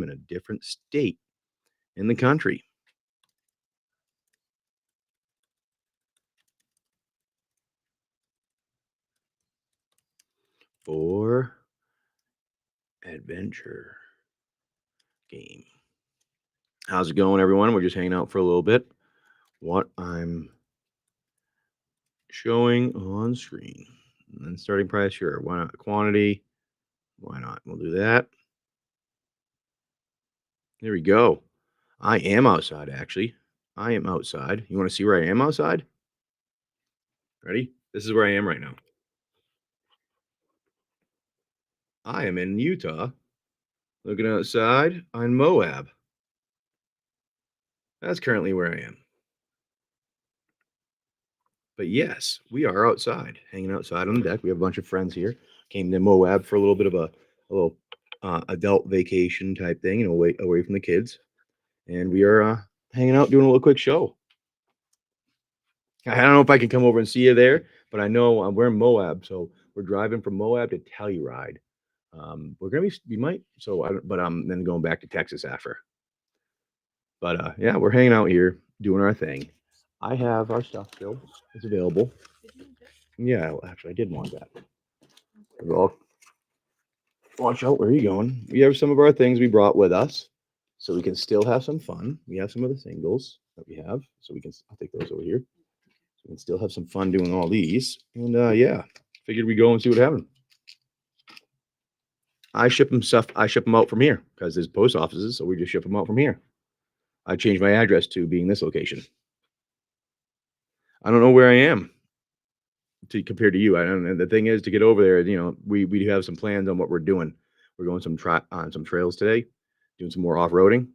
in a different state in the country. For adventure game. How's it going, everyone? We're just hanging out for a little bit. What I'm showing on screen. And then starting price, sure. Why not? Quantity, why not? We'll do that. There we go. I am outside, actually. I am outside. You want to see where I am outside? Ready? This is where I am right now. I am in Utah, looking outside on Moab. That's currently where I am. But yes, we are outside, hanging outside on the deck. We have a bunch of friends here. Came to Moab for a little bit of a little adult vacation type thing, away from the kids. And we are hanging out, doing a little quick show. I don't know if I can come over and see you there, but I know we're in Moab, so we're driving from Moab to Telluride. We're gonna be, we might, so I don't, but I'm then going back to Texas after. But yeah, we're hanging out here, doing our thing. I have our stuff still. It's available. Yeah, actually, I did want that. Well, watch out where are you going. We have some of our things we brought with us, so we can still have some fun. We have some of the singles that we have, so we can. I'll take those over here. So we can still have some fun doing all these. And yeah, figured we go and see what happened. I ship them stuff. I ship them out from here because there's post offices, so we just ship them out from here. I changed my address to being this location. I don't know where I am to compared to you. I don't know. The thing is to get over there, we do have some plans on what we're doing. We're going on some trails today, doing some more off-roading.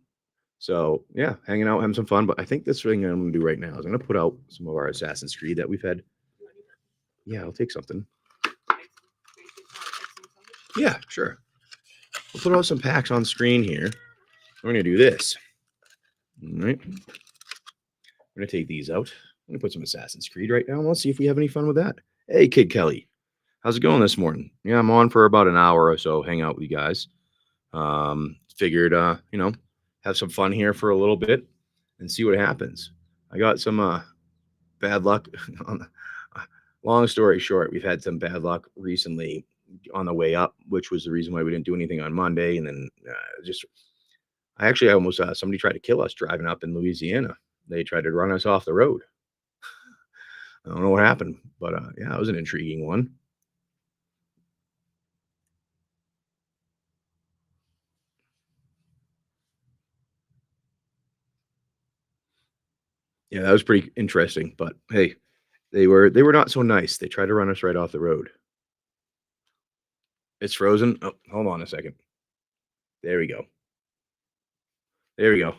So yeah, hanging out, having some fun. But I think this thing I'm gonna do right now is I'm gonna put out some of our Assassin's Creed that we've had. Yeah, I'll take something. Yeah, sure. We'll put out some packs on screen here. We're gonna do this. All right. I'm gonna take these out. I'm gonna put some Assassin's Creed right now. Let's see if we have any fun with that. Hey, Kid Kelly, how's it going this morning? Yeah, I'm on for about an hour or so, hang out with you guys. Figured, have some fun here for a little bit and see what happens. I got some bad luck. Long story short, we've had some bad luck recently on the way up, which was the reason why we didn't do anything on Monday. And then I almost somebody tried to kill us driving up in Louisiana. They tried to run us off the road. I don't know what happened, but yeah, it was an intriguing one. Yeah, that was pretty interesting. But hey, they were not so nice. They tried to run us right off the road. It's frozen. Oh, hold on a second. There we go. There we go.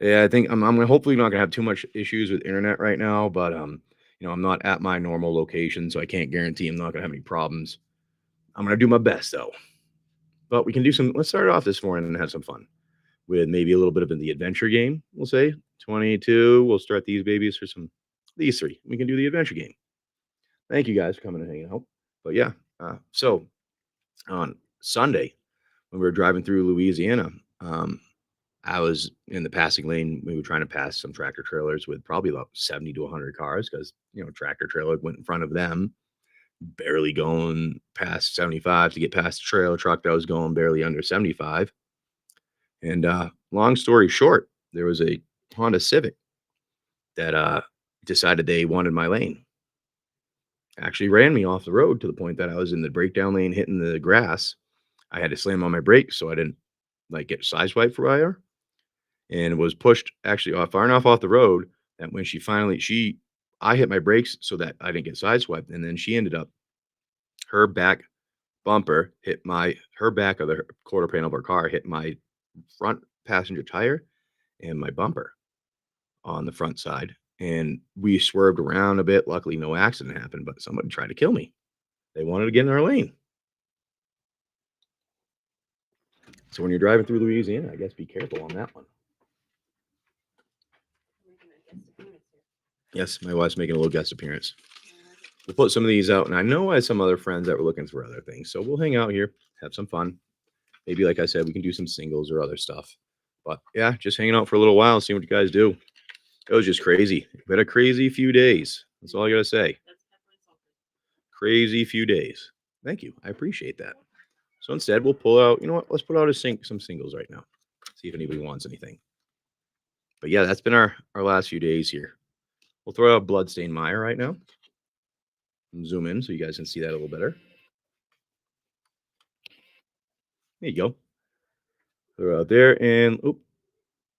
Yeah, I think I'm hopefully not gonna have too much issues with internet right now, but I'm not at my normal location, so I can't guarantee I'm not gonna have any problems. I'm gonna do my best though. But we can do some. Let's start off this morning and have some fun with maybe a little bit of the adventure game. We'll say 22. We'll start these babies for these three. We can do the adventure game. Thank you guys for coming and hanging out. But yeah, so on Sunday when we were driving through Louisiana, I was in the passing lane. We were trying to pass some tractor trailers with probably about 70 to 100 cars because, tractor trailer went in front of them, barely going past 75 to get past the trailer truck that was going barely under 75. And long story short, there was a Honda Civic that decided they wanted my lane. Actually ran me off the road to the point that I was in the breakdown lane hitting the grass. I had to slam on my brakes so I didn't get sideswiped for her, and was pushed actually far enough off the road that when I hit my brakes so that I didn't get sideswiped, and then she ended up her back bumper hit her back of the quarter panel of her car hit my front passenger tire and my bumper on the front side, and we swerved around a bit. Luckily, no accident happened, but somebody tried to kill me. They wanted to get in our lane. So when you're driving through Louisiana, I guess be careful on that one. Yes, my wife's making a little guest appearance. We'll put some of these out, and I know I have some other friends that were looking for other things, so we'll hang out here, have some fun. Maybe, like I said, we can do some singles or other stuff. But yeah, just hanging out for a little while, seeing what you guys do. It was just crazy. We had a crazy few days. That's all I gotta say. Crazy few days. Thank you. I appreciate that. So instead, we'll pull out. You know what? Let's put out some singles right now. See if anybody wants anything. But yeah, that's been our last few days here. We'll throw out Bloodstained Mire right now. And zoom in so you guys can see that a little better. There you go. Throw out there, and oop,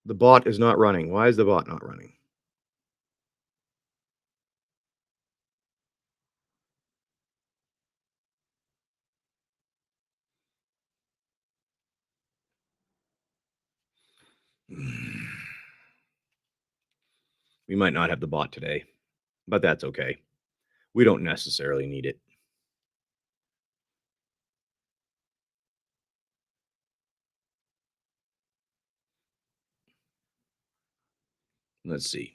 the bot is not running. Why is the bot not running? We might not have the bot today, but that's okay. We don't necessarily need it. Let's see.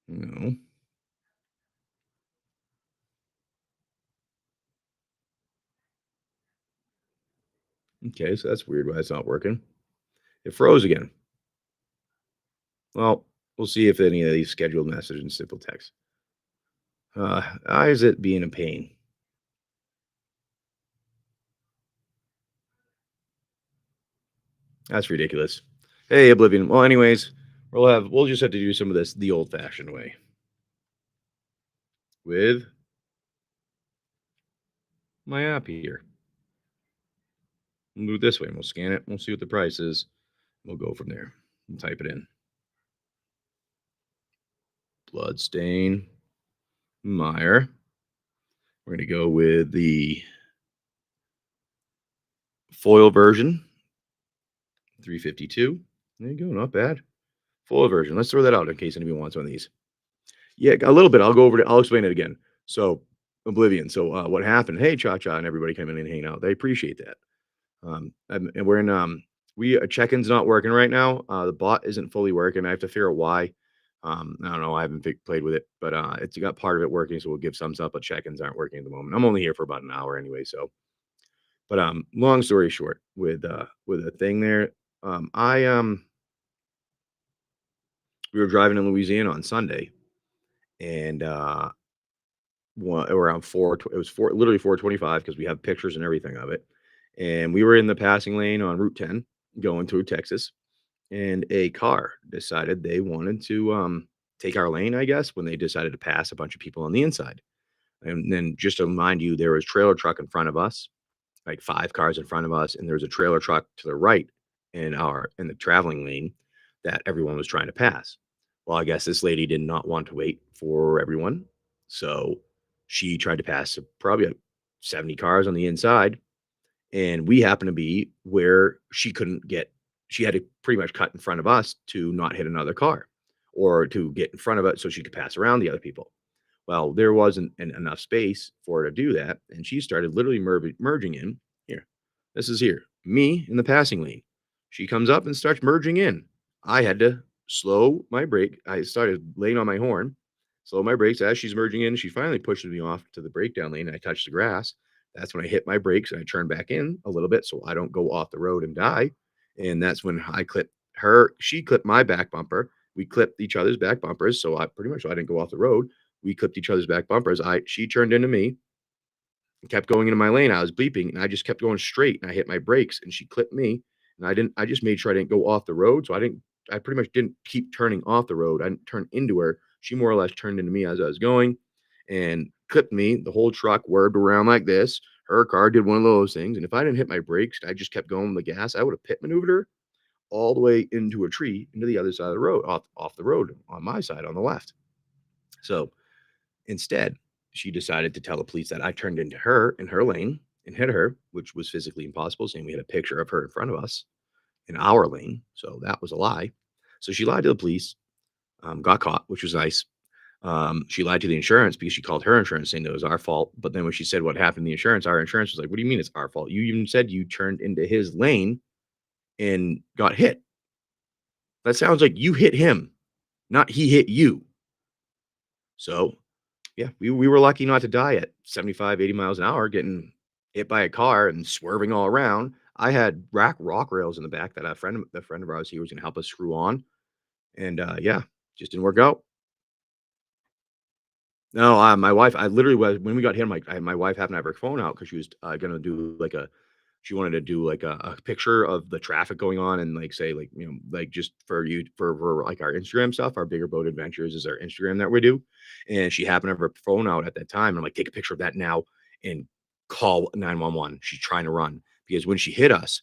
No. Okay, so that's weird why it's not working. It froze again. Well, we'll see if any of these scheduled messages and simple text. Why is it being a pain? That's ridiculous. Hey, Oblivion. Well, anyways, we'll just have to do some of this the old-fashioned way with my app here. We'll do it this way. And we'll scan it. We'll see what the price is. We'll go from there and type it in. Bloodstain Mire. We're going to go with the foil version, 352. There you go. Not bad. Foil version. Let's throw that out in case anybody wants one of these. Yeah, a little bit. I'll go over it. I'll explain it again. So, Oblivion. So, what happened? Hey, Cha Cha, and everybody came in and hanging out. They appreciate that. And we're in. We check-in's not working right now. The bot isn't fully working. I have to figure out why. I don't know. I haven't played with it, but it's got part of it working, so we'll give thumbs up. But check-ins aren't working at the moment. I'm only here for about an hour anyway, so. But long story short, with a thing there, I we were driving in Louisiana on Sunday, and around it was literally 4:25 because we have pictures and everything of it. And we were in the passing lane on Route 10 going through Texas, and a car decided they wanted to take our lane, I guess, when they decided to pass a bunch of people on the inside. And then just to remind you, there was a trailer truck in front of us, like 5 cars in front of us, and there was a trailer truck to the right in the traveling lane that everyone was trying to pass. Well, I guess this lady did not want to wait for everyone, so she tried to pass probably 70 cars on the inside, and we happened to be where she couldn't get. She had to pretty much cut in front of us to not hit another car, or to get in front of it so she could pass around the other people. Well, there wasn't enough space for her to do that, and she started literally merging in. Here, this is here, me in the passing lane. She comes up and starts merging in. I had to slow my brake. I started laying on my horn, slow my brakes as she's merging in. She finally pushes me off to the breakdown lane, and I touched the grass. That's when I hit my brakes and I turned back in a little bit so I don't go off the road and die. And that's when I clipped her. She clipped my back bumper. We clipped each other's back bumpers. So I pretty much, so I didn't go off the road. We clipped each other's back bumpers. She turned into me and kept going into my lane. I was beeping and I just kept going straight and I hit my brakes and she clipped me. And I just made sure I didn't go off the road. So I pretty much didn't keep turning off the road. I didn't turn into her. She more or less turned into me as I was going and clipped me. The whole truck whirled around like this. Her car did one of those things. And if I didn't hit my brakes, I just kept going with the gas. I would have pit maneuvered her all the way into a tree, into the other side of the road, off the road on my side on the left. So instead, she decided to tell the police that I turned into her in her lane and hit her, which was physically impossible, saying we had a picture of her in front of us in our lane. So that was a lie. So she lied to the police, got caught, which was nice. She lied to the insurance because she called her insurance saying that it was our fault. But then when she said what happened to the insurance, our insurance was like, "What do you mean it's our fault? You even said you turned into his lane and got hit. That sounds like you hit him, not he hit you." So yeah, we were lucky not to die at 75, 80 miles an hour getting hit by a car and swerving all around. I had rock rails in the back that a friend of ours he was gonna help us screw on. And yeah, just didn't work out. No, my wife, I literally was when we got hit, my wife happened to have her phone out because she was gonna do like a she wanted to do like a picture of the traffic going on and like say like like just for you for like our Instagram stuff, our bigger boat adventures is our Instagram that we do. And she happened to have her phone out at that time. I'm like, take a picture of that now and call 911. She's trying to run because when she hit us,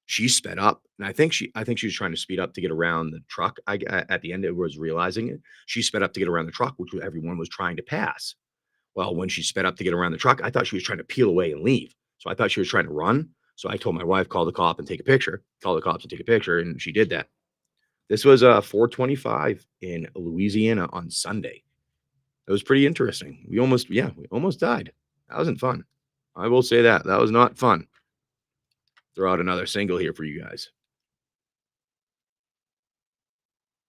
she sped up. And I think she was trying to speed up to get around the truck. At the end, it was realizing it. She sped up to get around the truck, which everyone was trying to pass. Well, when she sped up to get around the truck, I thought she was trying to peel away and leave. So I thought she was trying to run. So I told my wife, call the cop and take a picture. Call the cops and take a picture, and she did that. This was 4:25 in Louisiana on Sunday. It was pretty interesting. We almost died. That wasn't fun. I will say that. That was not fun. Throw out another single here for you guys.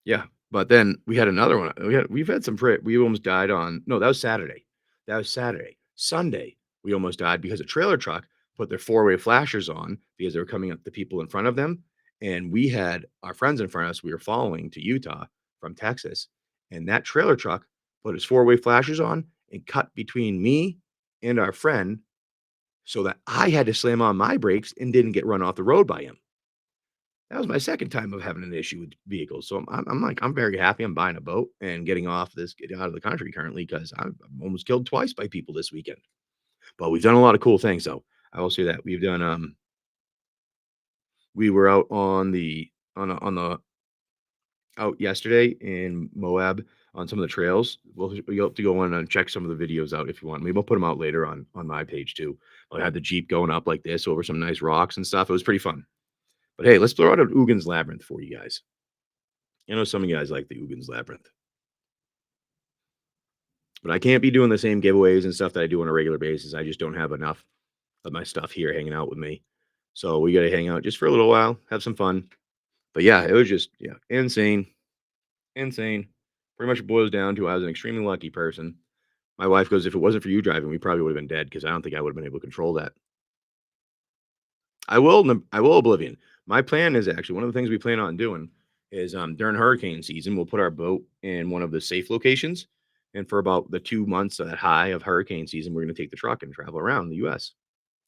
Yeah, but then we had another one. We've had some we almost died on no, that was Saturday. That was Saturday. Sunday, we almost died because a trailer truck put their four-way flashers on because they were coming up the people in front of them. And we had our friends in front of us we were following to Utah from Texas. And that trailer truck put his four-way flashers on and cut between me and our friend so that I had to slam on my brakes and didn't get run off the road by him. That was my second time of having an issue with vehicles. So I'm like, I'm very happy I'm buying a boat and getting out of the country currently because I'm almost killed twice by people this weekend. But we've done a lot of cool things though. I will say that we've done we were out on the out yesterday in Moab on some of the trails. You'll have to go on and check some of the videos out if you want. Maybe I'll put them out later on my page too. I had the Jeep going up like this over some nice rocks and stuff. It was pretty fun. But hey, let's throw out an Ugin's Labyrinth for you guys. I know some of you guys like the Ugin's Labyrinth, but I can't be doing the same giveaways and stuff that I do on a regular basis. I just don't have enough of my stuff here hanging out with me. So we got to hang out just for a little while, have some fun. But yeah, it was just, yeah, insane, insane. Pretty much boils down to I was an extremely lucky person. My wife goes, if it wasn't for you driving, we probably would have been dead because I don't think I would have been able to control that. I will Oblivion. My plan is actually one of the things we plan on doing is during hurricane season, we'll put our boat in one of the safe locations. And for about the 2 months at high of hurricane season, we're going to take the truck and travel around the US.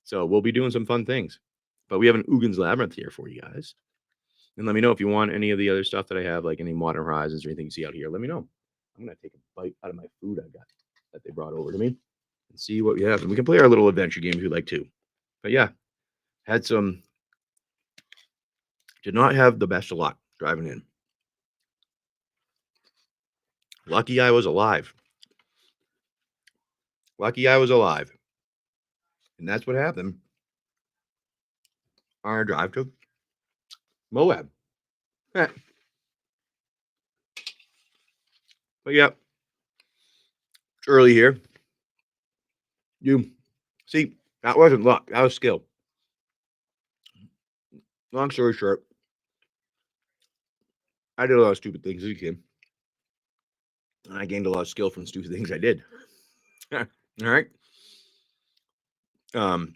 So we'll be doing some fun things. But we have an Ugin's Labyrinth here for you guys. And let me know if you want any of the other stuff that I have, like any Modern Horizons or anything you see out here. Let me know. I'm going to take a bite out of my food I got that they brought over to me and see what we have. And we can play our little adventure game if you'd like to. But yeah, had some did not have the best of luck driving in. Lucky I was alive. Lucky I was alive. And that's what happened on our drive to Moab. Eh, But yeah, it's early here. You see, that wasn't luck. That was skill. Long story short, I did a lot of stupid things as a kid. And I gained a lot of skill from stupid things I did. All right. Um,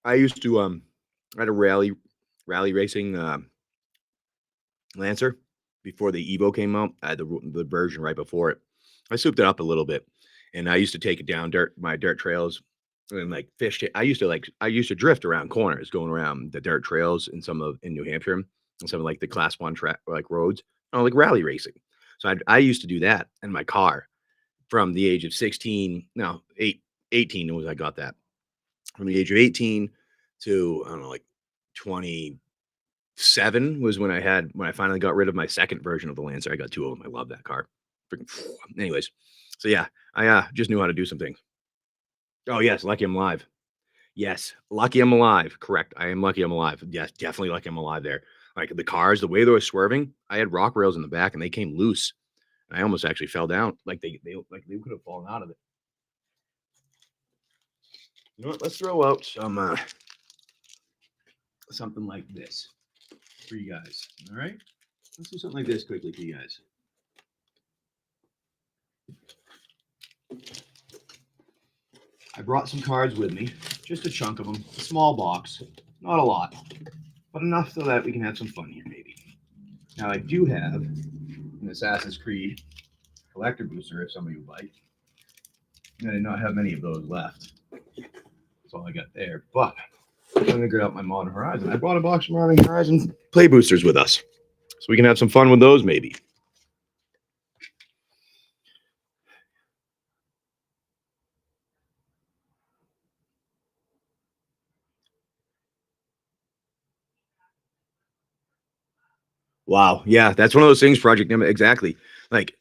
I used to I had a rally racing Lancer before the Evo came out. I had the version right before it. I souped it up a little bit, and I used to take it down my dirt trails and like fish. I used to drift around corners, going around the dirt trails in New Hampshire and some of like the class one track like roads, like rally racing. So I used to do that in my car from the age of 16. No, 18 was I got that from the age of 18 to I don't know like 27 was when I finally got rid of my second version of the Lancer. I got two of them. I love that car. Freaking, anyways, so yeah, I just knew how to do some things. Oh yes, lucky I'm alive. Yes, lucky I'm alive. Correct. I am lucky I'm alive. Yes, definitely lucky I'm alive there. Like the cars, the way they were swerving, I had rock rails in the back and they came loose. I almost actually fell down. Like they could have fallen out of it. You know what? Let's throw out some something like this for you guys. All right, let's do something like this quickly for you guys. I brought some cards with me, just a chunk of them, a small box, not a lot, but enough so that we can have some fun here, maybe. Now I do have an Assassin's Creed collector booster if somebody would like. I did not have many of those left. That's all I got there. But I'm gonna figure out my Modern Horizon. I brought a box of Modern Horizon play boosters with us, so we can have some fun with those maybe. Wow, yeah, that's one of those things, Project Emma. Exactly. Like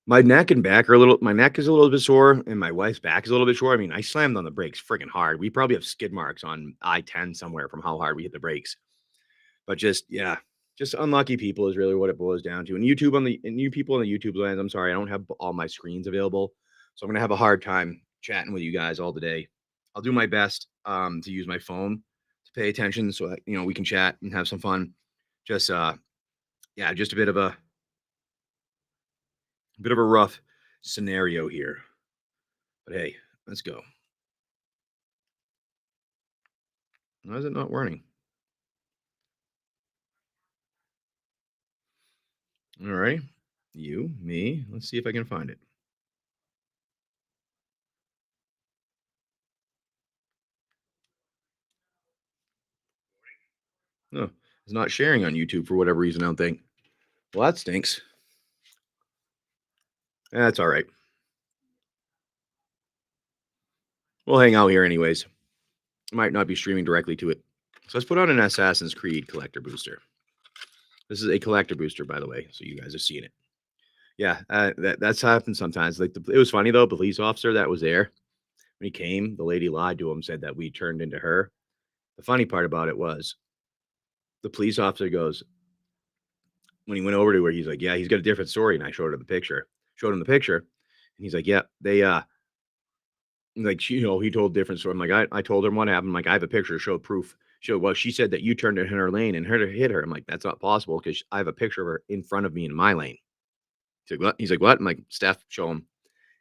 my neck and back are a little. My neck is a little bit sore, and my wife's back is a little bit sore. I mean, I slammed on the brakes freaking hard. We probably have skid marks on I-10 somewhere from how hard we hit the brakes. But just yeah, just unlucky people is really what it boils down to. And YouTube on the and you people on the YouTube lands, I'm sorry, I don't have all my screens available, so I'm gonna have a hard time chatting with you guys all today. I'll do my best to use my phone to pay attention so that we can chat and have some fun. Just yeah, just a bit of a rough scenario here. But hey, let's go. Why is it not working? All right. You, me. Let's see if I can find it. No, it's not sharing on YouTube for whatever reason, I don't think. Well, that stinks. That's all right. We'll hang out here anyways. Might not be streaming directly to it. So let's put on an Assassin's Creed collector booster. This is a collector booster, by the way, so you guys have seen it. Yeah, that's happened sometimes. Like it was funny though. Police officer that was there when he came, the lady lied to him, said that we turned into her. The funny part about it was the police officer goes when he went over to her, he's like, "Yeah, he's got a different story." And I showed her the picture. Showed him the picture, and he's like, "Yeah, they like he told different story." I'm like, I told him what happened. I'm like, I have a picture, show proof. Show well, she said that you turned in her lane and her to hit her. I'm like, that's not possible because I have a picture of her in front of me in my lane. He's like, what? He's like, what? I'm like, Steph, show him. And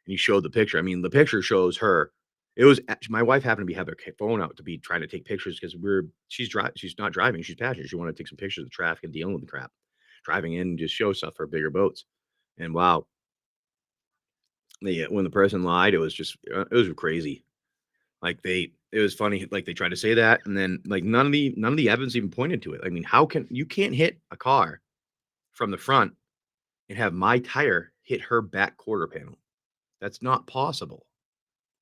he showed the picture. I mean, the picture shows her. It was my wife happened to be have her phone out to be trying to take pictures because she's not driving, she's passenger. She wanted to take some pictures of the traffic and dealing with the crap. Driving in and just show stuff for bigger boats. And wow, when the person lied, it was crazy. Like it was funny. Like they tried to say that, and then like none of the evidence even pointed to it. I mean, how can you can't hit a car from the front and have my tire hit her back quarter panel? That's not possible.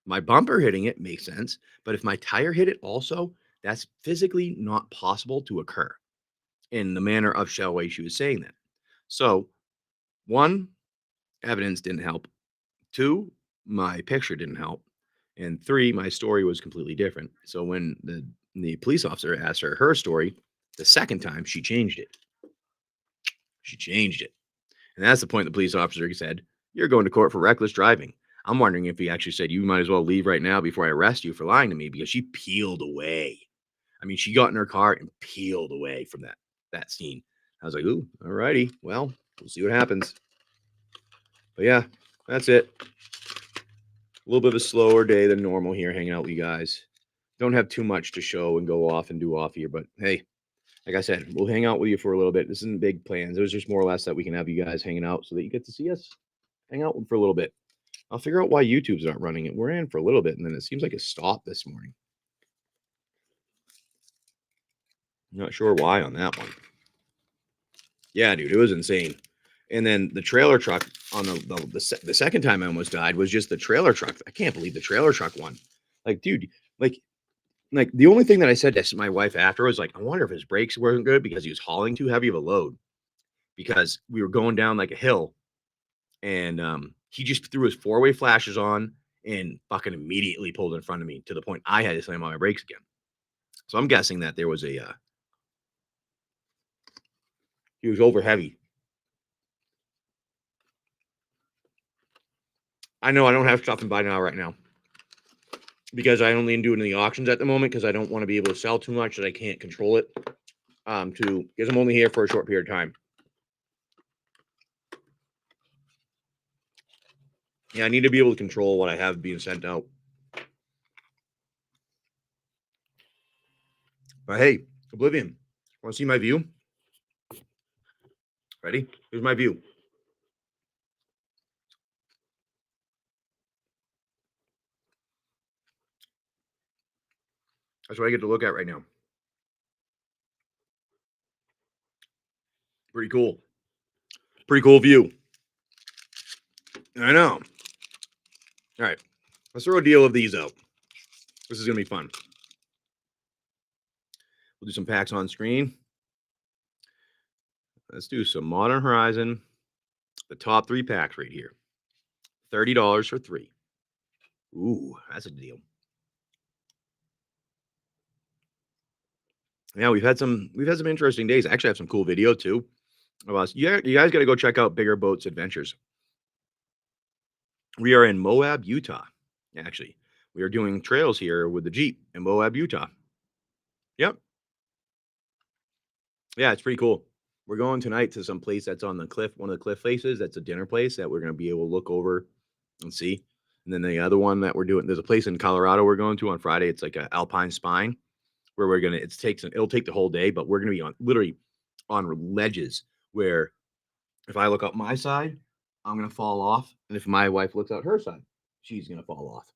My bumper hitting it makes sense, but if my tire hit it also, that's physically not possible to occur in the manner of shell way she was saying that. So, one, evidence didn't help. Two, my picture didn't help. And three, my story was completely different. So when the police officer asked her her story, the second time she changed it. She changed it. And that's the point the police officer said, "You're going to court for reckless driving." I'm wondering if he actually said, "You might as well leave right now before I arrest you for lying to me," because she peeled away. I mean, she got in her car and peeled away from that scene. I was like, "Ooh, all righty. Well, we'll see what happens." But yeah, that's it. A little bit of a slower day than normal here, hanging out with you guys. Don't have too much to show and go off and do off here, but hey, like I said, we'll hang out with you for a little bit. This isn't big plans. It was just more or less that we can have you guys hanging out so that you get to see us hang out for a little bit. I'll figure out why YouTube's not running it. We're in for a little bit, and then it seems like it stopped this morning. Not sure why on that one. Yeah, dude, it was insane. And then the trailer truck on the second time I almost died was just the trailer truck. I can't believe the trailer truck won. Like, dude, like the only thing that I said to my wife after was like, I wonder if his brakes weren't good because he was hauling too heavy of a load. Because we were going down like a hill, and he just threw his four-way flashes on and fucking immediately pulled in front of me to the point I had to slam on my brakes again. So I'm guessing that there was he was over heavy. I know I don't have stuff in buy now right now because I only do it in the auctions at the moment because I don't want to be able to sell too much that I can't control it. Because I'm only here for a short period of time. Yeah, I need to be able to control what I have being sent out. But hey, Oblivion, want to see my view? Ready? Here's my view. That's what I get to look at right now. Pretty cool. Pretty cool view. I know. All right. Let's throw a deal of these out. This is going to be fun. We'll do some packs on screen. Let's do some Modern Horizon. The top 3 packs right here. $30 for 3. Ooh, that's a deal. Yeah, we've had some interesting days. I actually have some cool video too of us. Yeah, you guys got to go check out Bigger Boats Adventures. We are in Moab, Utah. Actually, we are doing trails here with the Jeep in Moab, Utah. Yep. Yeah, it's pretty cool. We're going tonight to some place that's on the cliff, one of the cliff faces. That's a dinner place that we're going to be able to look over and see. And then the other one that we're doing, there's a place in Colorado we're going to on Friday. It's like an alpine spine where we're gonna. It'll take the whole day, but we're gonna be on literally on ledges where if I look up my side, I'm gonna fall off, and if my wife looks out her side, she's gonna fall off.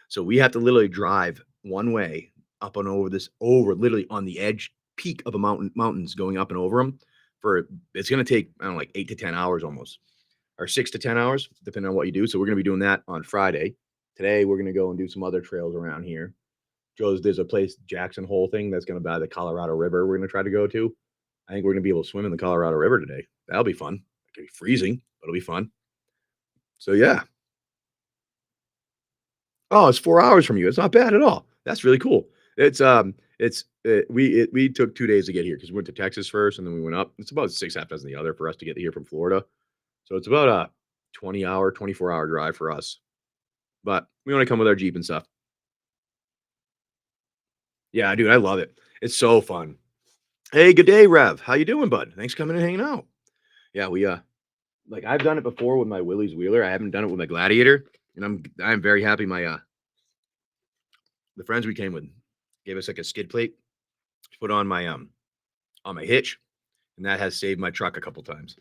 So we have to literally drive one way up and over over literally on the edge peak of a mountains going up and over them for it's going to take I don't know like 8 to 10 hours almost or 6 to 10 hours depending on what you do. So we're going to be doing that on Friday. Today we're going to go and do some other trails around here. There's a place Jackson Hole thing that's going to by the Colorado River we're going to try to go to. I think we're going to be able to swim in the Colorado River today. That'll be fun. It could be freezing, but it'll be fun. So yeah. Oh, it's 4 hours from you. It's not bad at all. That's really cool. We took 2 days to get here because we went to Texas first and then we went up. It's about 6 half dozen the other for us to get here from Florida. So it's about a 20-hour, 24-hour drive for us. But we want to come with our Jeep and stuff. Yeah, dude, I love it. It's so fun. Hey, good day, Rev. How you doing, bud? Thanks for coming and hanging out. Yeah, we like I've done it before with my Willys Wheeler. I haven't done it with my Gladiator, and I'm very happy my the friends we came with gave us like a skid plate to put on my hitch, and that has saved my truck a couple times.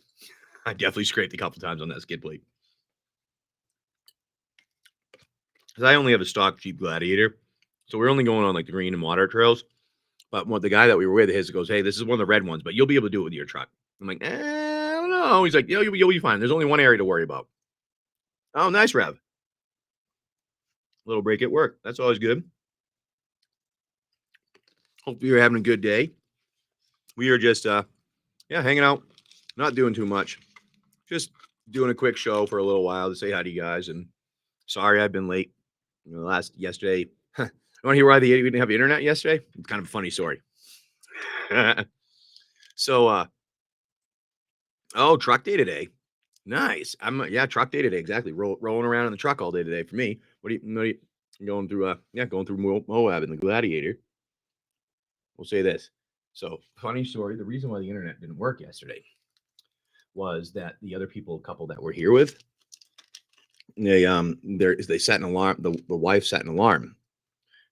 I definitely scraped a couple times on that skid plate because I only have a stock Jeep Gladiator, so we're only going on like the green and water trails. But what the guy that we were with, his goes, "Hey, this is one of the red ones, but you'll be able to do it with your truck." I'm like, I don't know. He's like, "Yeah, you'll be fine. There's only one area to worry about." Oh, nice, Rev. Little break at work. That's always good. Hope you're having a good day. We are just hanging out, not doing too much. Just doing a quick show for a little while to say hi to you guys. And sorry I've been late. Yesterday. You want to hear why we didn't have internet yesterday? It's kind of a funny story. So truck day today. Nice. Truck day today. Exactly. Rolling around in the truck all day today for me. What do you going through going through Moab in the Gladiator. We'll say this. So funny story. The reason why the internet didn't work yesterday was that the other couple that we're here with, they set an alarm. The wife set an alarm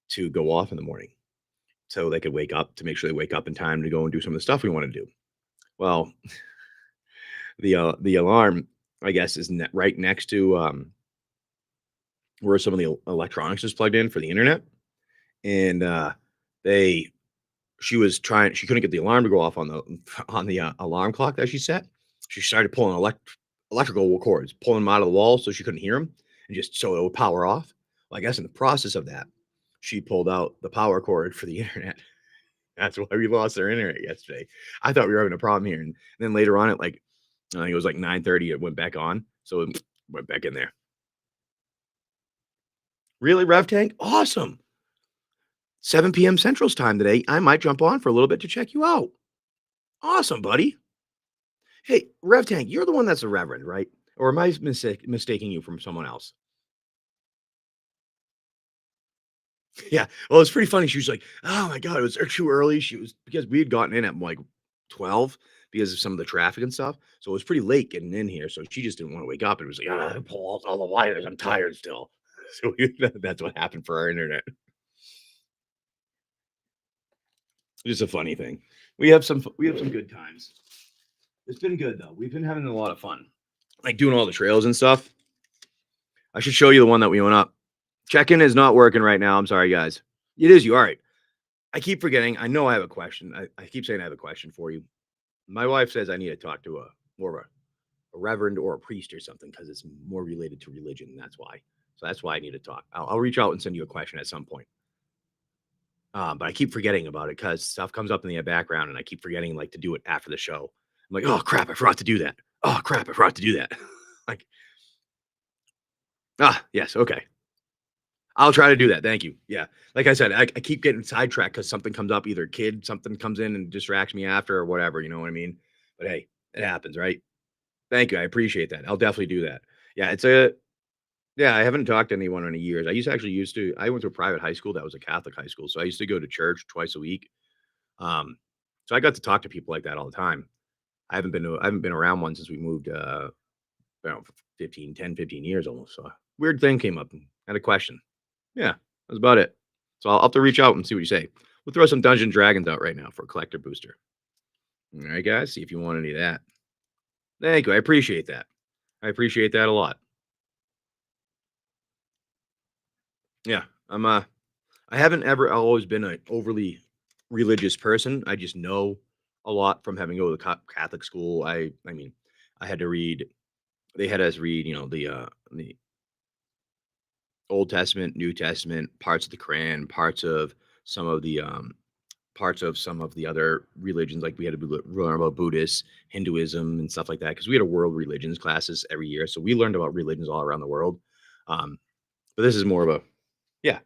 to go off in the morning, so they could wake up to make sure they wake up in time to go and do some of the stuff we want to do. Well, the alarm, I guess, is right next to where some of the electronics is plugged in for the internet, and she couldn't get the alarm to go off on the alarm clock that she set. She started pulling electrical cords, pulling them out of the wall so she couldn't hear them, and just so it would power off. Well, I guess in the process of that, she pulled out the power cord for the internet. That's why we lost our internet yesterday. I thought we were having a problem here, and then later on, at like I think it was like 9:30, it went back on, so it went back in there. Really, Rev Tank? Awesome. 7 p.m. Central's time today. I might jump on for a little bit to check you out. Awesome, buddy. Hey, Rev Tank, you're the one that's a reverend, right? Or am I mistaking you from someone else? Yeah. Well, it's pretty funny. She was like, "Oh my god, it was there too early." She was because we had gotten in at like 12 because of some of the traffic and stuff. So it was pretty late getting in here. So she just didn't want to wake up. It was like, "Ah, pull out all the wires. I'm tired still." So that's what happened for our internet. Just a funny thing. We have some good times. It's been good though. We've been having a lot of fun. Like doing all the trails and stuff. I should show you the one that we went up. Check-in is not working right now. I'm sorry, guys. It is you. All right. I keep forgetting. I know I have a question. I keep saying I have a question for you. My wife says I need to talk to a more of a reverend or a priest or something because it's more related to religion. That's why. So that's why I need to talk. I'll reach out and send you a question at some point. But I keep forgetting about it because stuff comes up in the background and I keep forgetting like to do it after the show. I'm like, oh crap, I forgot to do that. Oh crap, I forgot to do that. Like, yes, okay. I'll try to do that. Thank you. Yeah. Like I said, I keep getting sidetracked because something comes up, either kid, something comes in and distracts me after or whatever. You know what I mean? But hey, it happens, right? Thank you. I appreciate that. I'll definitely do that. Yeah. Yeah, I haven't talked to anyone in years. I went to a private high school that was a Catholic high school. So I used to go to church twice a week. Um, so I got to talk to people like that all the time. I haven't been around one since we moved, about 15 years almost. So a weird thing came up and had a question. Yeah, that's about it. So I'll have to reach out and see what you say. We'll throw some Dungeon Dragons out right now for a collector booster. All right, guys, see if you want any of that. Thank you. I appreciate that. I appreciate that a lot. Yeah, I haven't ever always been an overly religious person. I just know a lot from having go to Catholic school. I mean, I had to read. They had us read, the Old Testament, New Testament, parts of the Quran, some of the parts of some of the other religions. Like we had to learn about Buddhist, Hinduism, and stuff like that because we had a world religions classes every year. So we learned about religions all around the world. Um, but this is more of a yeah,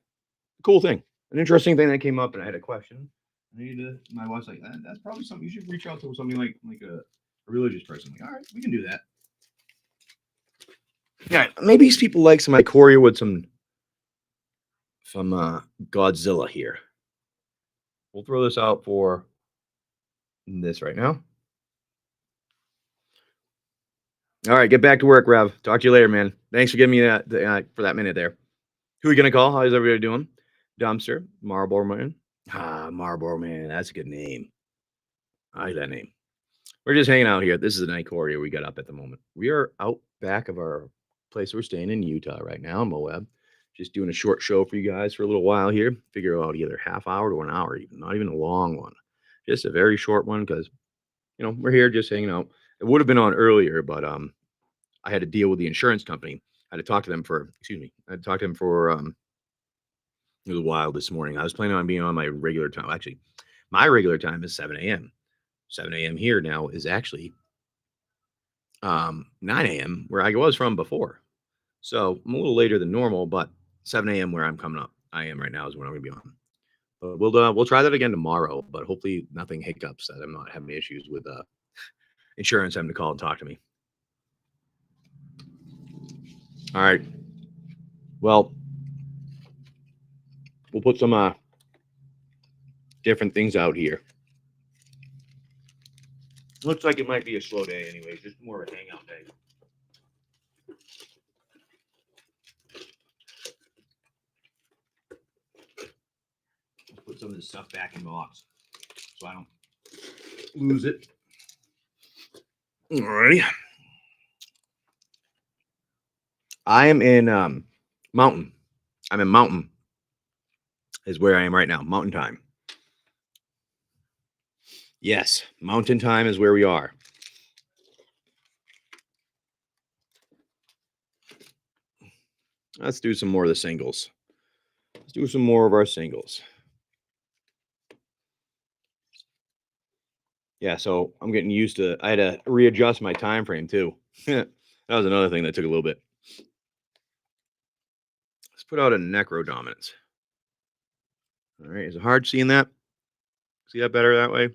cool thing, an interesting thing that came up, and I had a question. I need to. My wife's like, That's probably something you should reach out to something like a religious person." I'm like, all right, we can do that. Yeah, maybe these people like some Ikoria with some Godzilla here. We'll throw this out for this right now. All right, get back to work, Rev. Talk to you later, man. Thanks for giving me for that minute there. Who are you gonna call? How's everybody doing? Dumpster, Marlboro Man. Marlboro Man. That's a good name. I like that name. We're just hanging out here. This is the night Courier we got up at the moment. We are out back of our place we're staying in Utah right now, Moab. Just doing a short show for you guys for a little while here. Figure out either half hour to an hour, even not even a long one. Just a very short one because we're here just hanging out. It would have been on earlier, but I had to deal with the insurance company. I had to talk to them for I had to talk to them for it was a while this morning. I was planning on being on my regular time. Actually, my regular time is 7 a.m. 7 a.m. here now is actually 9 a.m. where I was from before. So I'm a little later than normal, but 7 a.m. where I'm coming up. I am right now is when I'm gonna be on. But we'll try that again tomorrow. But hopefully nothing hiccups that I'm not having issues with insurance having to call and talk to me. All right. Well, we'll put some different things out here. Looks like it might be a slow day anyway, just more of a hangout day. Let's put some of this stuff back in the box so I don't lose it. Alrighty. I am in Mountain. I'm in Mountain is where I am right now. Mountain time. Yes, Mountain time is where we are. Let's do some more of the singles. Let's do some more of our singles. Yeah, so I'm getting used to. I had to readjust my time frame too. That was another thing that took a little bit. Let's put out a Necro Dominance. All right, is it hard seeing that? See that better that way?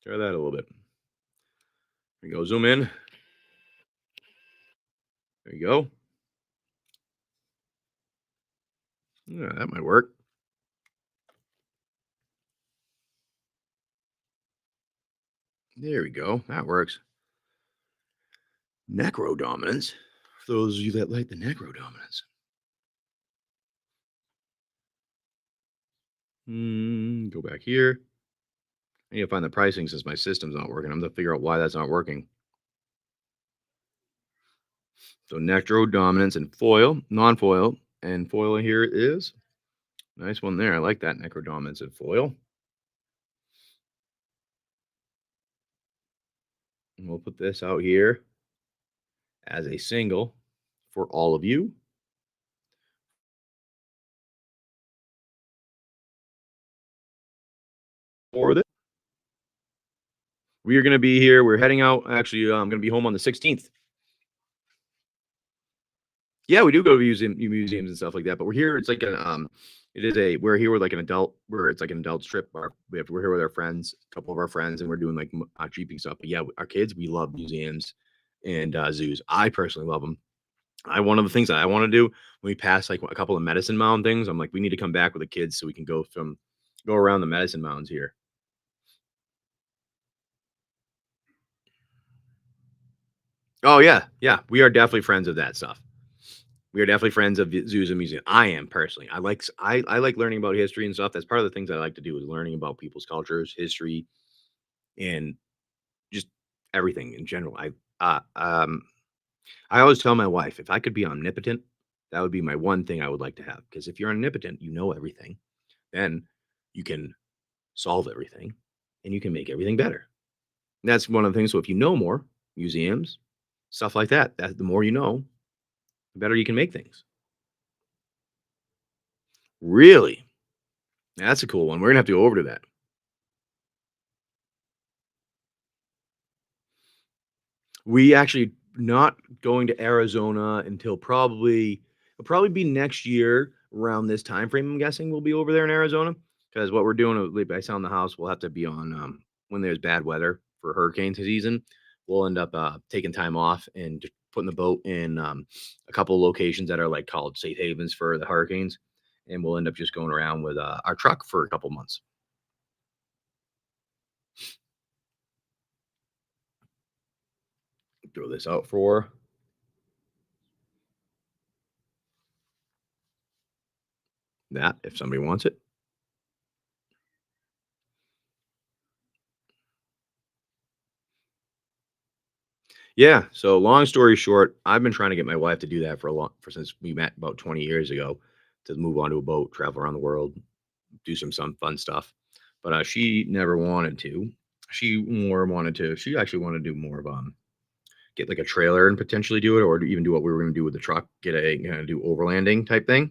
Try that a little bit. There you go. Zoom in. There you go. Yeah, that might work. There we go. That works. Necro dominance. For those of you that like the necro dominance. Go back here. I need to find the pricing since my system's not working. I'm gonna figure out why that's not working. So necro dominance and foil, non-foil, and foil here is nice one there. I like that necro dominance and foil. And we'll put this out here as a single for all of you. For this, we are going to be here. We're heading out. Actually, I'm going to be home on the 16th. Yeah, we do go to museums and stuff like that. But we're here. It's like it is a we're here with like an adult. Where it's like an adult trip. We're here with our friends, a couple of our friends, and we're doing like jeeping stuff. But yeah, our kids, we love museums and zoos. I personally love them. One of the things that I want to do when we pass like a couple of medicine mound things, I'm like, we need to come back with the kids so we can go around the medicine mounds here. Oh yeah, yeah, we are definitely friends of that stuff. We are definitely friends of the zoos and museums. I am personally. I like learning about history and stuff. That's part of the things I like to do is learning about people's cultures, history, and just everything in general. I always tell my wife if I could be omnipotent, that would be my one thing I would like to have. Because if you're omnipotent, you know everything. Then you can solve everything and you can make everything better. And that's one of the things. So if you know more museums, stuff like that the more you know, the better you can make things. Really? That's a cool one. We're gonna have to go over to that. We actually not going to Arizona until it'll probably be next year around this time frame. I'm guessing we'll be over there in Arizona because what we're doing by selling the house, we'll have to be on when there's bad weather for hurricane season. We'll end up taking time off and just putting the boat in a couple of locations that are like called safe havens for the hurricanes, and we'll end up just going around with our truck for a couple months. Throw this out for that if somebody wants it. Yeah. So long story short, I've been trying to get my wife to do that for since we met about 20 years ago to move onto a boat, travel around the world, do some fun stuff. But she never wanted to. She actually wanted to do more of get like a trailer and potentially do it, or even do what we were going to do with the truck, get a do overlanding type thing.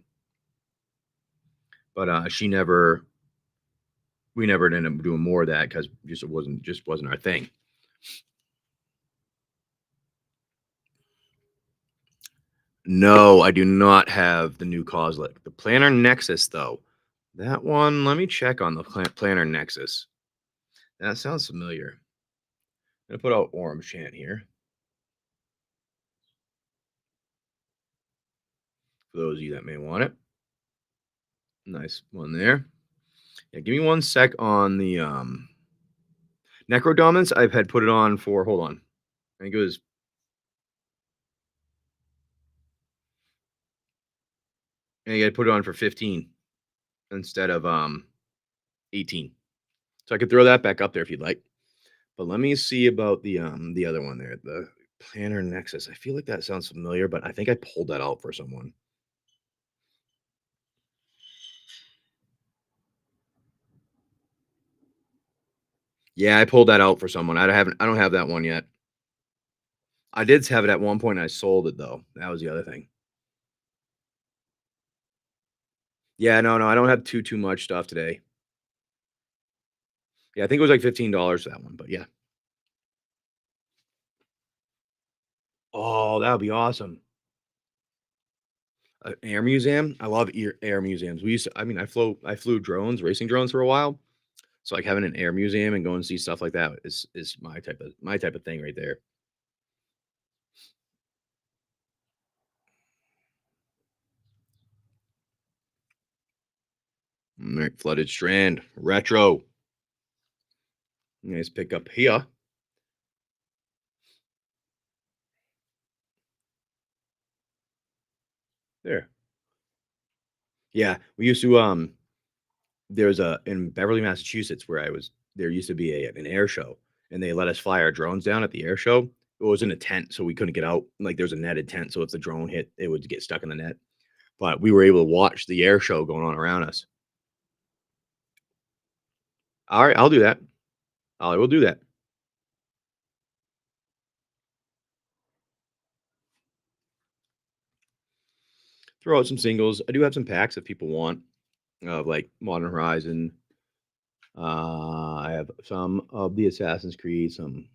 But we never ended up doing more of that because just wasn't our thing. No, I do not have the new Coslick. The Planner Nexus, though. That one, let me check on the Planner Nexus. That sounds familiar. I'm gonna put out Orange Chant here for those of you that may want it. Nice one there. Yeah, give me one sec on the Necrodominance. I've had put it on for hold on. I think it was I think I put it on for 15 instead of 18. So I could throw that back up there if you'd like. But let me see about the other one there, the Planner Nexus. I feel like that sounds familiar, but I think I pulled that out for someone. Yeah, I pulled that out for someone. I don't have that one yet. I did have it at one point and I sold it though. That was the other thing. Yeah, no, I don't have too much stuff today. Yeah, I think it was like $15 for that one, but yeah. Oh, that would be awesome. Air museum. I love air museums. I flew drones, racing drones for a while. So like having an air museum and going and see stuff like that is my type of thing right there. All right, flooded strand, retro. Nice pickup here. There. Yeah, we used to there's a in Beverly, Massachusetts where I was there used to be an air show and they let us fly our drones down at the air show. It was in a tent, so we couldn't get out. Like there's a netted tent, so if the drone hit, it would get stuck in the net. But we were able to watch the air show going on around us. All right, I'll do that. I will do that. Throw out some singles. I do have some packs if people want of like Modern Horizon. I have some of the Assassin's Creed, some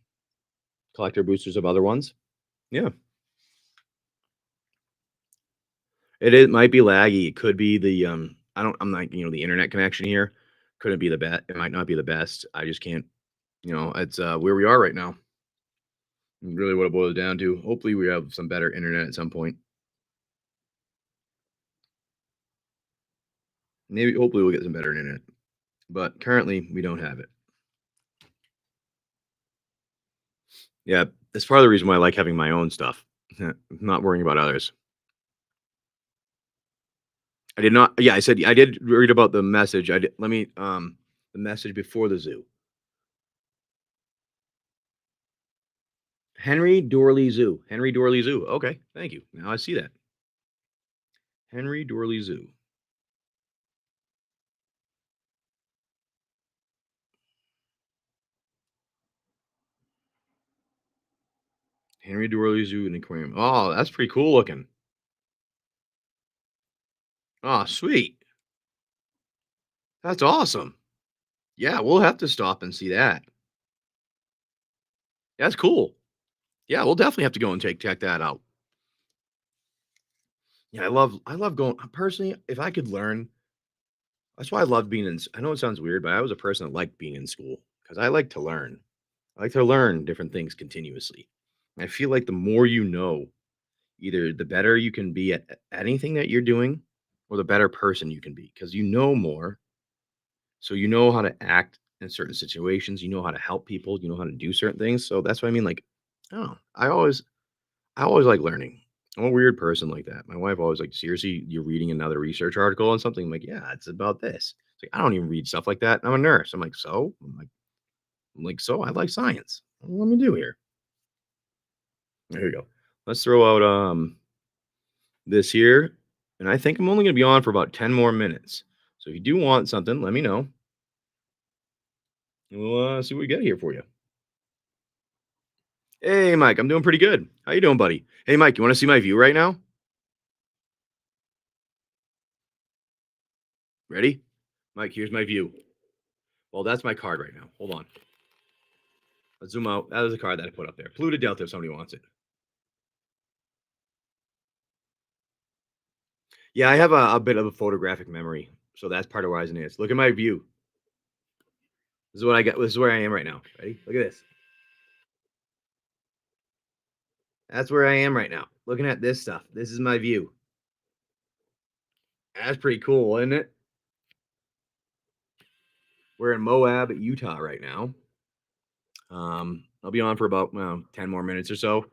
collector boosters of other ones. Yeah, it might be laggy. It could be the I don't. I'm not. The internet connection here couldn't be the best. It might not be the best. I just can't. It's where we are right now. Really, what it boils down to. Hopefully, we have some better internet at some point. Maybe, hopefully, we'll get some better internet. But currently, we don't have it. Yeah, that's part of the reason why I like having my own stuff. Not worrying about others. I did not. Yeah, I said I did read about the message. I did. Let me. The message before the zoo. Henry Dorley Zoo. Henry Dorley Zoo. Okay, thank you. Now I see that. Henry Dorley Zoo. Henry Dorley Zoo and Aquarium. Oh, that's pretty cool looking. Oh, sweet. That's awesome. Yeah, we'll have to stop and see that. That's cool. Yeah, we'll definitely have to go and check that out. Yeah, I love going personally. If I could learn, that's why I love being in. I know it sounds weird, but I was a person that liked being in school because I like to learn. I like to learn different things continuously. I feel like the more you know, either the better you can be at anything that you're doing, or the better person you can be because you know more. So you know how to act in certain situations. You know how to help people. You know how to do certain things. So that's what I mean. Like, oh, I always like learning. I'm a weird person like that. My wife always like, seriously, you're reading another research article on something. I'm like, yeah, it's about this. It's like, I don't even read stuff like that. I'm a nurse. I'm like, so? I'm like, so I like science. What let me do here? There you go. Let's throw out this here. And I think I'm only gonna be on for about 10 more minutes. So if you do want something, let me know. We'll see what we get here for you. Hey Mike, I'm doing pretty good. How you doing, buddy? Hey Mike, you want to see my view right now? Ready? Mike, here's my view. Well, that's my card right now. Hold on. Let's zoom out. That is a card that I put up there. Polluted Delta if somebody wants it. Yeah, I have a bit of a photographic memory. So that's part of why it is. Look at my view. This is what I got. This is where I am right now. Ready? Look at this. That's where I am right now. Looking at this stuff. This is my view. That's pretty cool, isn't it? We're in Moab, Utah right now. I'll be on for about 10 more minutes or so.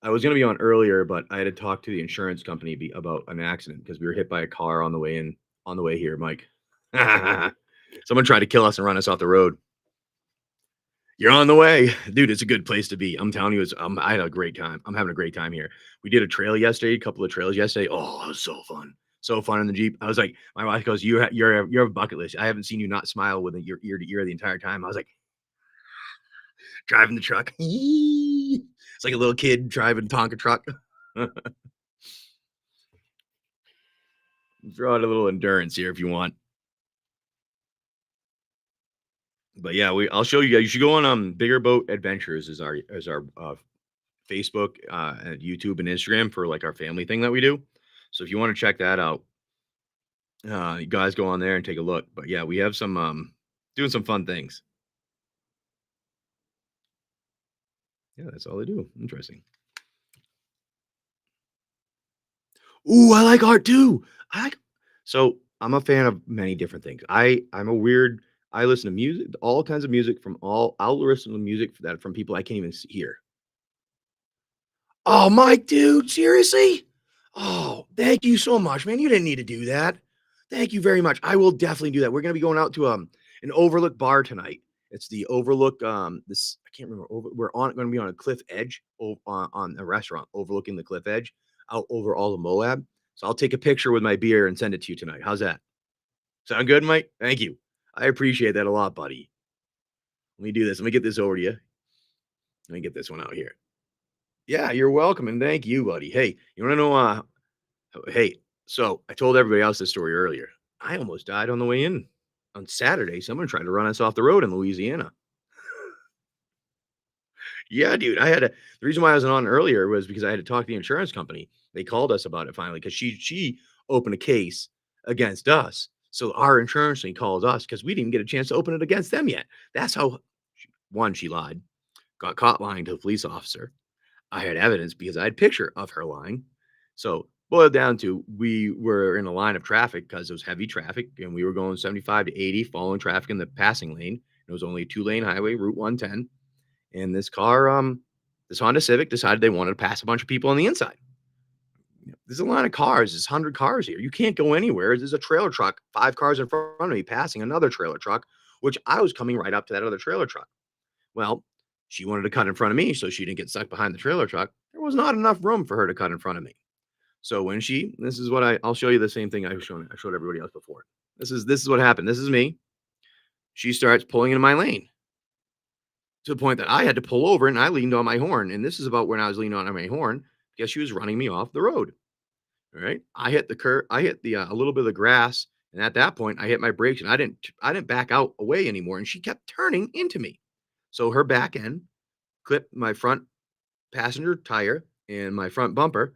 I was going to be on earlier, but I had to talk to the insurance company about an accident because we were hit by a car on the way in, on the way here, Mike. Someone tried to kill us and run us off the road. You're on the way, dude. It's a good place to be. I'm telling you, I had a great time. I'm having a great time here. We did a trail yesterday, a couple of trails yesterday. Oh, it was so fun in the Jeep. I was like, my wife goes, you're a bucket list. I haven't seen you not smile with your ear to ear the entire time. I was like, driving the truck. It's like a little kid driving Tonka truck. Throw out a little endurance here if you want. But yeah, I'll show you guys. You should go on Bigger Boat Adventures is our Facebook, and YouTube and Instagram for like our family thing that we do. So if you want to check that out, you guys go on there and take a look. But yeah, we have some doing some fun things. Yeah, that's all they do. Interesting. Ooh, I like art too. I like so I'm a fan of many different things. I'm a weird I listen to music, all kinds of music from all I'll listen to music that from people I can't even hear. Oh, Mike, dude, seriously? Oh, thank you so much, man. You didn't need to do that. Thank you very much. I will definitely do that. We're gonna be going out to an overlook bar tonight. It's the overlook. This I can't remember. We're on going to be on a cliff edge on a restaurant overlooking the cliff edge out over all of Moab. So I'll take a picture with my beer and send it to you tonight. How's that? Sound good, Mike? Thank you. I appreciate that a lot, buddy. Let me do this. Let me get this over to you. Let me get this one out here. Yeah, you're welcome, and thank you, buddy. Hey, you wanna know, hey, so I told everybody else this story earlier. I almost died on the way in. On Saturday, someone tried to run us off the road in Louisiana. Yeah, dude, I had to the reason why I wasn't on earlier was because I had to talk to the insurance company. They called us about it finally because she opened a case against us. So our insurance thing called us because we didn't get a chance to open it against them yet. That's how one, she lied, got caught lying to the police officer. I had evidence because I had picture of her lying. So boiled down to we were in a line of traffic because it was heavy traffic and we were going 75 to 80 following traffic in the passing lane. It was only a two-lane highway, Route 110. And this Honda Civic decided they wanted to pass a bunch of people on the inside. There's a line of cars. There's 100 cars here. You can't go anywhere. There's a trailer truck, 5 cars in front of me, passing another trailer truck, which I was coming right up to that other trailer truck. Well, she wanted to cut in front of me so she didn't get stuck behind the trailer truck. There was not enough room for her to cut in front of me. So when this is what I'll show you the same thing I showed everybody else before. This is what happened. This is me. She starts pulling in my lane to the point that I had to pull over and I leaned on my horn. And this is about when I was leaning on my horn because she was running me off the road. All right. I hit the curb, I hit the a little bit of the grass. And at that point, I hit my brakes and I didn't back out away anymore. And she kept turning into me. So her back end clipped my front passenger tire and my front bumper.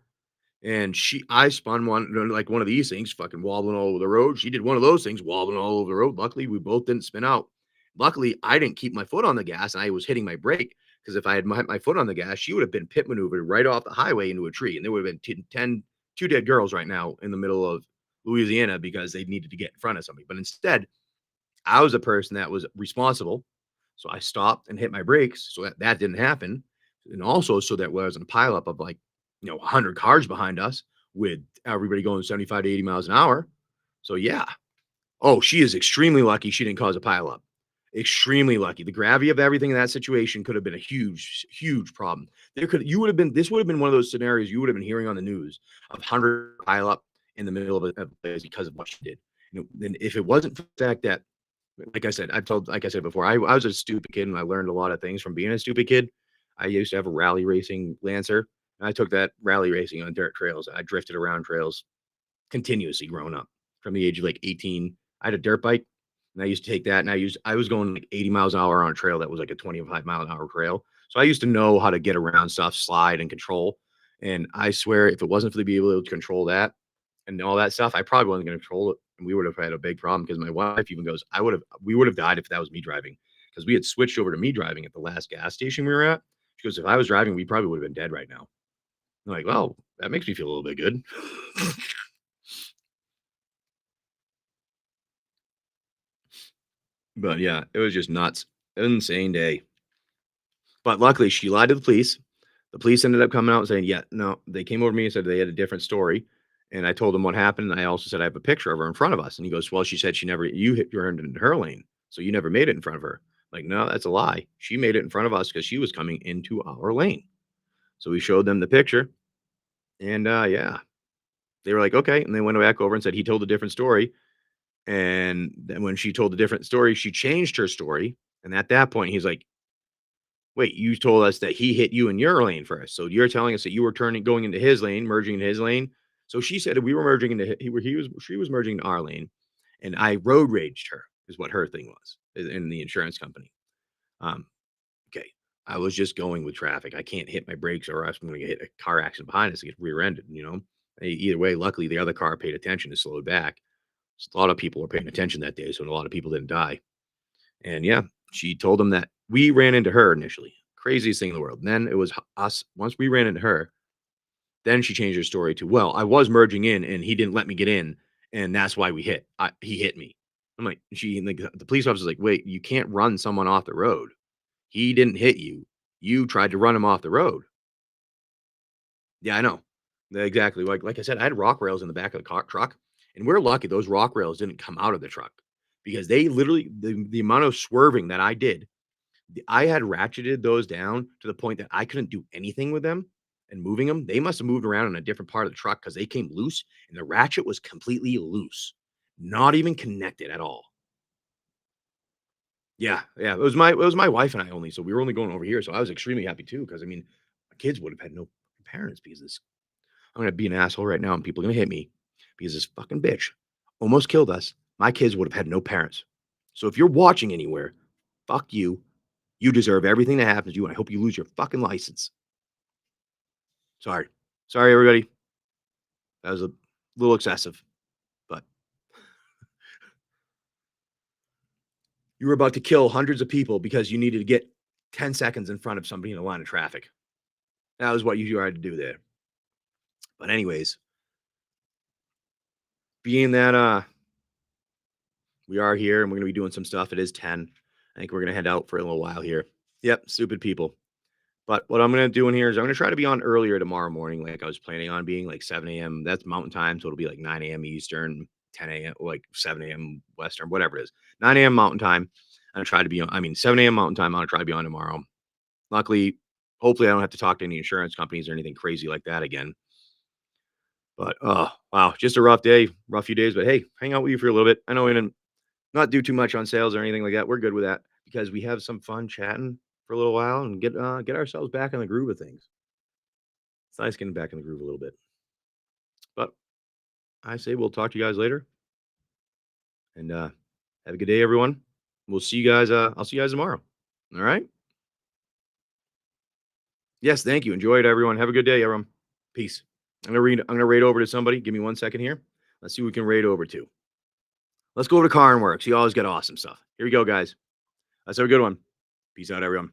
And I spun like one of these things, fucking wobbling all over the road. She did one of those things, wobbling all over the road. Luckily, we both didn't spin out. Luckily, I didn't keep my foot on the gas and I was hitting my brake because if I had my foot on the gas, she would have been pit maneuvered right off the highway into a tree. And there would have been 2 dead girls right now in the middle of Louisiana because they needed to get in front of somebody. But instead, I was a person that was responsible. So I stopped and hit my brakes so that didn't happen. And also so that wasn't a pileup of like, 100 cars behind us with everybody going 75 to 80 miles an hour. So yeah. Oh, she is extremely lucky she didn't cause a pileup. Extremely lucky. The gravity of everything in that situation could have been a huge, huge problem. This would have been one of those scenarios you would have been hearing on the news of 100 pileup in the middle of a place because of what she did. And if it wasn't for the fact that like I said before, I was a stupid kid and I learned a lot of things from being a stupid kid. I used to have a rally racing Lancer. And I took that rally racing on dirt trails. I drifted around trails continuously growing up from the age of like 18. I had a dirt bike and I used to take that and I was going like 80 miles an hour on a trail that was like a 25-mile-an-hour trail. So I used to know how to get around stuff, slide and control. And I swear if it wasn't for the be able to control that and all that stuff, I probably wasn't going to control it. And we would have had a big problem because my wife even goes, we would have died if that was me driving because we had switched over to me driving at the last gas station we were at. She goes, if I was driving, we probably would have been dead right now. I'm like, well, that makes me feel a little bit good. But yeah, it was just nuts. Insane day. But luckily, she lied to the police. The police ended up coming out and saying, yeah, no, they came over to me and said they had a different story. And I told them what happened. And I also said, I have a picture of her in front of us. And he goes, well, she said you hit your in her lane. So you never made it in front of her. Like, no, that's a lie. She made it in front of us because she was coming into our lane. So we showed them the picture. And yeah, they were like, okay. And they went back over and said he told a different story. And then when she told a different story, she changed her story. And at that point, he's like, wait, you told us that he hit you in your lane first. So you're telling us that you were going into his lane, merging into his lane. So she said we were merging into she was merging into our lane, and I road raged her is what her thing was in the insurance company. Um, okay, I was just going with traffic. I can't hit my brakes or else I'm going to hit a car accident behind us and get rear-ended. Either way, luckily the other car paid attention and slowed back. So a lot of people were paying attention that day, so a lot of people didn't die. And yeah, she told them that we ran into her initially. Craziest thing in the world. And then it was us. Once we ran into her, then she changed her story to, well, I was merging in and he didn't let me get in. and that's why we hit. He hit me. I'm like, like the police officer's like, wait, you can't run someone off the road. He didn't hit you. You tried to run him off the road. Yeah, I know. Exactly. Like I said, I had rock rails in the back of the truck, and we're lucky those rock rails didn't come out of the truck because they literally the amount of swerving that I did, I had ratcheted those down to the point that I couldn't do anything with them and moving them. They must have moved around in a different part of the truck because they came loose and the ratchet was completely loose, not even connected at all. Yeah, yeah. It was my wife and I only, so we were only going over here. So I was extremely happy too because I mean, my kids would have had no parents because this I'm gonna be an asshole right now, and people are gonna hit me because this fucking bitch almost killed us. My kids would have had no parents. So if you're watching anywhere, fuck you. You deserve everything that happens to you, and I hope you lose your fucking license. Sorry. Sorry, everybody. That was a little excessive, but you were about to kill hundreds of people because you needed to get 10 seconds in front of somebody in a line of traffic. That was what you tried to do there. But anyways, being that we are here and we're gonna be doing some stuff. It is 10. I think we're gonna head out for a little while here. Yep, stupid people. But what I'm gonna do in here is I'm gonna try to be on earlier tomorrow morning, like I was planning on being like 7 a.m. That's mountain time, so it'll be like 9 a.m. Eastern, 10 a.m. like 7 a.m. Western, whatever it is. 9 a.m. Mountain time. I'm gonna try to be on, I mean 7 a.m. Mountain time, I'm gonna try to be on tomorrow. Luckily, hopefully I don't have to talk to any insurance companies or anything crazy like that again. But oh wow, just a rough day, rough few days. But hey, hang out with you for a little bit. I know we didn't not do too much on sales or anything like that. We're good with that because we have some fun chatting for a little while and get ourselves back in the groove of things. It's nice getting back in the groove a little bit. But I say we'll talk to you guys later and have a good day, everyone. We'll see you guys. I'll see you guys tomorrow. All right. Yes, thank you. Enjoy it, everyone. Have a good day, everyone. Peace. I'm gonna raid over to somebody. Give me 1 second here. Let's see who we can raid over to. Let's go over to Car and Works. He always got awesome stuff. Here we go, guys. Let's have a good one. Peace out, everyone.